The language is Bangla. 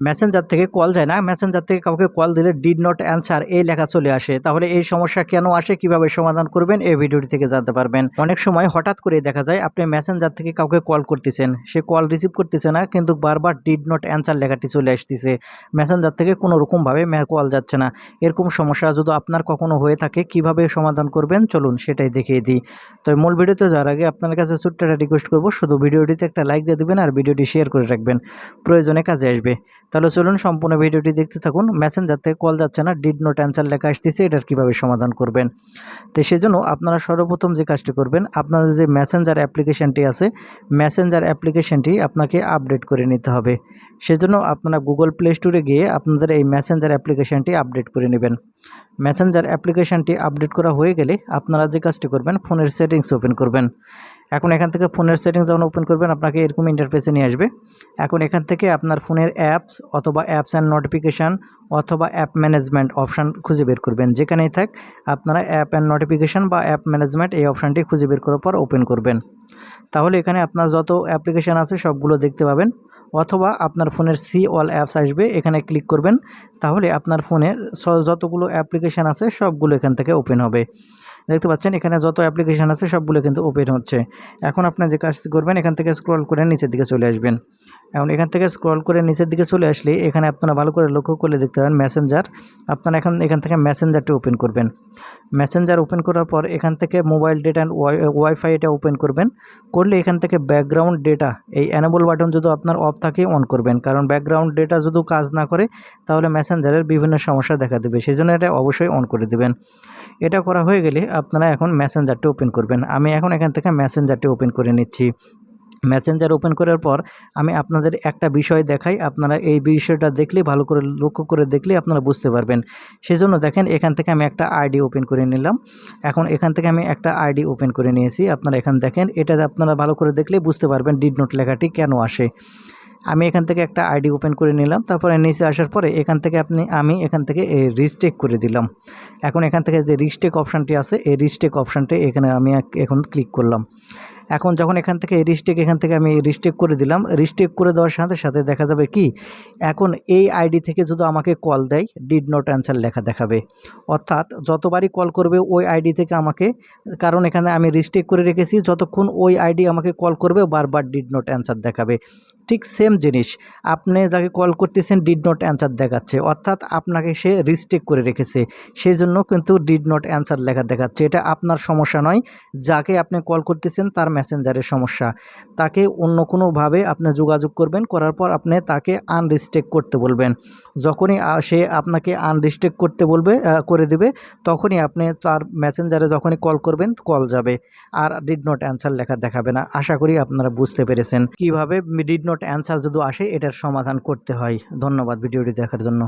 মেসেঞ্জার থেকে কল যায় না, মেসেঞ্জার থেকে কাউকে কল দিলে ডিড নট অ্যানসার এই লেখা চলে আসে। তাহলে এই সমস্যা কেন আসে, কিভাবে সমাধান করবেন এই ভিডিওটি থেকে জানতে পারবেন। অনেক সময় হঠাৎ করে দেখা যায় আপনি মেসেঞ্জার থেকে কাউকে কল করতেছেন, সে কল রিসিভ করতেছে না, কিন্তু বারবার ডিড নট অ্যানসার লেখাটি চলে আসতেছে, মেসেঞ্জার থেকে কোনো রকমভাবে কল যাচ্ছে না। এরকম সমস্যা যদি আপনার কখনো হয়ে থাকে, কিভাবে সমাধান করবেন চলুন সেটাই দেখিয়ে দিই। তো মূল ভিডিওতে যাওয়ার আগে আপনার কাছে ছোট্ট একটা রিকোয়েস্ট করবো, শুধু ভিডিওটিতে একটা লাইক দিয়ে দেবেন আর ভিডিওটি শেয়ার করে রাখবেন, প্রয়োজনে কাজে আসবে। তাহলে চলুন সম্পূর্ণ ভিডিওটি দেখতে থাকুন। মেসেঞ্জার থেকে কল যাচ্ছে না, ডিড নট অ্যানসার লেখা আসতেছে, এটার কীভাবে সমাধান করবেন। তো সেজন্য আপনারা সর্বপ্রথম যে কাজটি করবেন, আপনাদের যে মেসেঞ্জার অ্যাপ্লিকেশনটি আছে, মেসেঞ্জার অ্যাপ্লিকেশনটি আপনাকে আপডেট করে নিতে হবে। সেজন্য আপনারা গুগল প্লে স্টোরে গিয়ে আপনাদের এই মেসেঞ্জার অ্যাপ্লিকেশনটি আপডেট করে নেবেন। মেসেঞ্জার অ্যাপ্লিকেশনটি আপডেট করা হয়ে গেলে আপনারা যে কাজটি করবেন, ফোনের সেটিংস ওপেন করবেন। এখন এখান থেকে ফোনের সেটিংস যখন ওপেন করবেন, আপনাকে এরকম ইন্টারফেসে নিয়ে আসবে। এখন এখান থেকে আপনার ফোনের অ্যাপস অথবা অ্যাপস অ্যান্ড নোটিফিকেশান অথবা অ্যাপ ম্যানেজমেন্ট অপশান খুঁজে বের করবেন। যেখানেই থাক আপনারা অ্যাপ অ্যান্ড নোটিফিকেশান বা অ্যাপ ম্যানেজমেন্ট এই অপশানটি খুঁজে বের করার পর ওপেন করবেন। তাহলে এখানে আপনার যত অ্যাপ্লিকেশান আছে সবগুলো দেখতে পাবেন, অথবা আপনার ফোনের সি অল অ্যাপস আসবে, এখানে ক্লিক করবেন। তাহলে আপনার ফোনের যতগুলো অ্যাপ্লিকেশান আছে সবগুলো এখান থেকে ওপেন হবে। দেখতে পাচ্ছেন এখানে যত অ্যাপ্লিকেশান আছে সবগুলো কিন্তু ওপেন হচ্ছে। এখন আপনার যে কাজটি করবেন, এখান থেকে স্ক্রল করে নিচের দিকে চলে আসবেন। এখন এখান থেকে স্ক্রল করে নিচের দিকে চলে আসলে এখানে আপনারা ভালো করে লক্ষ্য করলে দেখতে পাবেন মেসেঞ্জার। আপনারা এখান থেকে মেসেঞ্জারটি ওপেন করবেন। মেসেঞ্জার ওপেন করার পর এখান থেকে মোবাইল ডেটা অ্যান্ড ওয়াইফাই এটা ওপেন করবেন। করলে এখান থেকে ব্যাকগ্রাউন্ড ডেটা এই অ্যানেবল বাটন যদি আপনার অফ থাকে অন করবেন, কারণ ব্যাকগ্রাউন্ড ডেটা যদি কাজ না করে তাহলে মেসেঞ্জারের বিভিন্ন সমস্যা দেখা দেবে, সেই জন্য এটা অবশ্যই অন করে দেবেন। এটা করা হয়ে গেলে আপনারা এখন মেসেঞ্জারটি ওপেন করবেন। আমি এখন এখান থেকে মেসেঞ্জারটি ওপেন করে নিচ্ছি। মেসেঞ্জার ওপেন করার পর আমি আপনাদের একটা বিষয় দেখাই, আপনারা এই বিষয়টা দেখলে ভালো করে লক্ষ্য করে দেখলে আপনারা বুঝতে পারবেন। সেজন্য দেখেন এখান থেকে আমি একটা আইডি ওপেন করে নিলাম। এখন এখান থেকে আমি একটা আইডি ওপেন করে নিয়েছি। আপনারা এখান দেখেন, এটা আপনারা ভালো করে দেখলে বুঝতে পারবেন ডিড নোট লেখাটি কেন আসে। আমি এখান থেকে একটা আইডি ওপেন করে নিলাম। তারপরে নিচে আসার পরে এখান থেকে আমি এখান থেকে রিস্টেক করে দিলাম। এখন এখান থেকে যে রিস্টেক অপশানটি আছে, এই রিস্টেক অপশানটি এখানে আমি এখন ক্লিক করলাম। এখন যখন এখান থেকে আমি রিস্টেক করে দিলাম, রিস্টেক করে দেওয়ার সাথে সাথে দেখা যাবে কি, এখন এই আইডি থেকে যদি আমাকে কল দেয় ডিড নট অ্যানসার লেখা দেখাবে। অর্থাৎ যতবারই কল করবে ওই আইডি থেকে আমাকে, কারণ এখানে আমি রিস্টেক করে রেখেছি, যতক্ষণ ওই আইডি আমাকে কল করবে বারবার ডিড নট অ্যানসার দেখাবে। ঠিক সেম জিনিস, আপনি যাকে কল করতেছেন ডিড নট অ্যানসার দেখাচ্ছে, অর্থাৎ আপনাকে সে রিস্টেক করে রেখেছে, সেই জন্য কিন্তু ডিড নট অ্যানসার লেখা দেখাচ্ছে। এটা আপনার সমস্যা নয়, যাকে আপনি কল করতেছেন তার মেসেঞ্জারের সমস্যা। তাকে অন্য কোনোভাবে আপনি যোগাযোগ করবেন, করার পর আপনি তাকে আনরিস্টেক করতে বলবেন। যখনই সে আপনাকে আনরিস্টেক করতে বলবে করে দেবে, তখনই আপনি তার মেসেঞ্জারে যখনই কল করবেন কল যাবে, আর ডিড নট অ্যানসার লেখা দেখাবে না। আশা করি আপনারা বুঝতে পেরেছেন কিভাবে ডিড নট অ্যানসার যদি আসে এটার সমাধান করতে হয়। ধন্যবাদ ভিডিওটি দেখার জন্য।